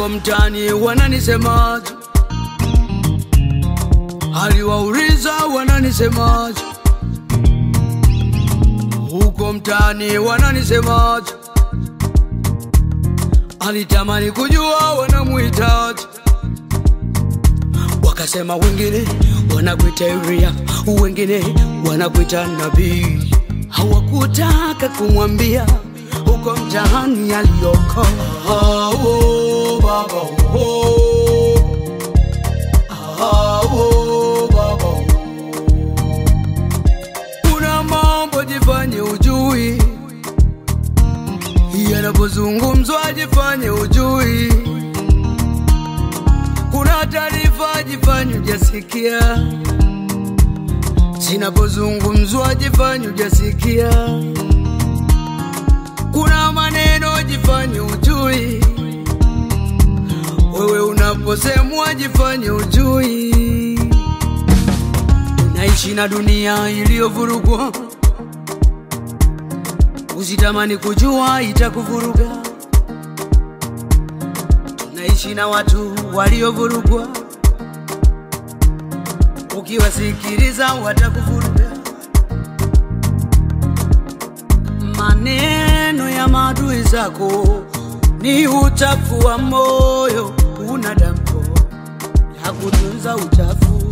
Huko mtaani wananisemaje? Aliwauliza wananisemaje? Huko mtaani wananisemaje? Alitamani kujua wanamuhitaji. Wakasema wengine wanakuita Elia, wengine wanakuita nabii. Hawakutaka kumwambia huko mtaani aliyoko. Oh, baba, oh. Oh, baba. Kuna mambo jifanye ujui, yanapozungumzwa jifanye ujui. Kuna taarifa jifanye hujasikia, zinapozungumzwa jifanye hujasikia. Kuna maneno jifanye ujui, wewe unaposemwa jifanye ujui. Unaishi na dunia iliyovurugwa, usitamani kujua itakuvuruga. Unaishi na watu waliovurugwa, ukiwasikiliza watakuvuruga. Maneno ya maadui zako ni uchafu wa moyo, una dampo ya kutunza uchafu.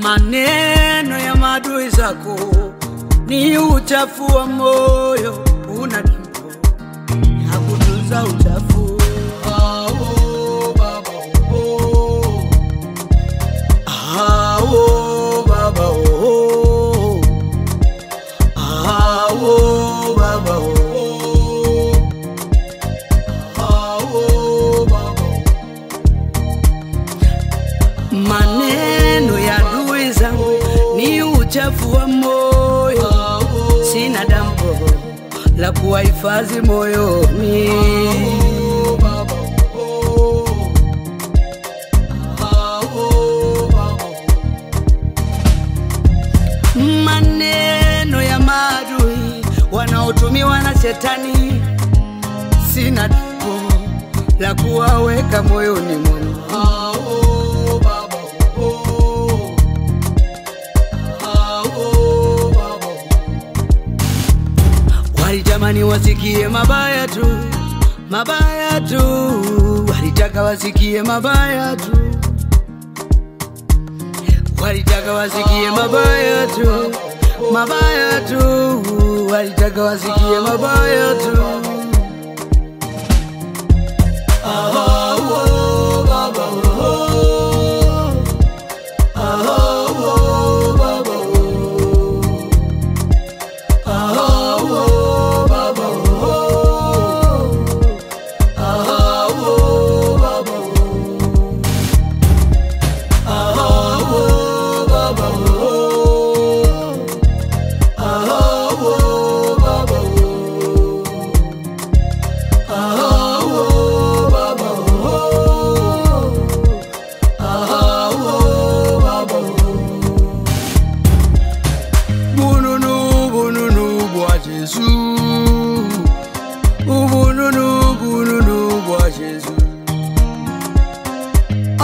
Maneno ya maadui zako ni uchafu wa moyo, una dampo ya kutunza uchafu. Oh, baba, oh. Oh, baba, oh. Oh, baba, oh. Oh, baba. Maneno ya adui zangu ni uchafu wa moyo, sina dampo la kuwahifadhi moyoni. Maneno ya maadui wanaotumiwa na shetani, sina dampo la kuwaweka moyoni mwangu. Walitamani wasikie mabaya tu, mabaya tu. Walitaka wasikie mabaya tu, walitaka wasikie mabaya tu, mabaya tu. Walitaka wasikie mabaya tu. Oh, baba, oh. Oh, baba, oh. Baba,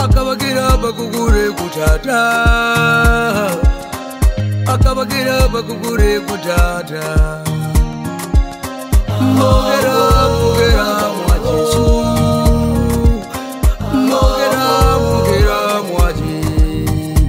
akabagira bakugure kutata, akabagira bakugure kutata. Mogera mogera mwa Yesu, mogera mogera mwa Yesu.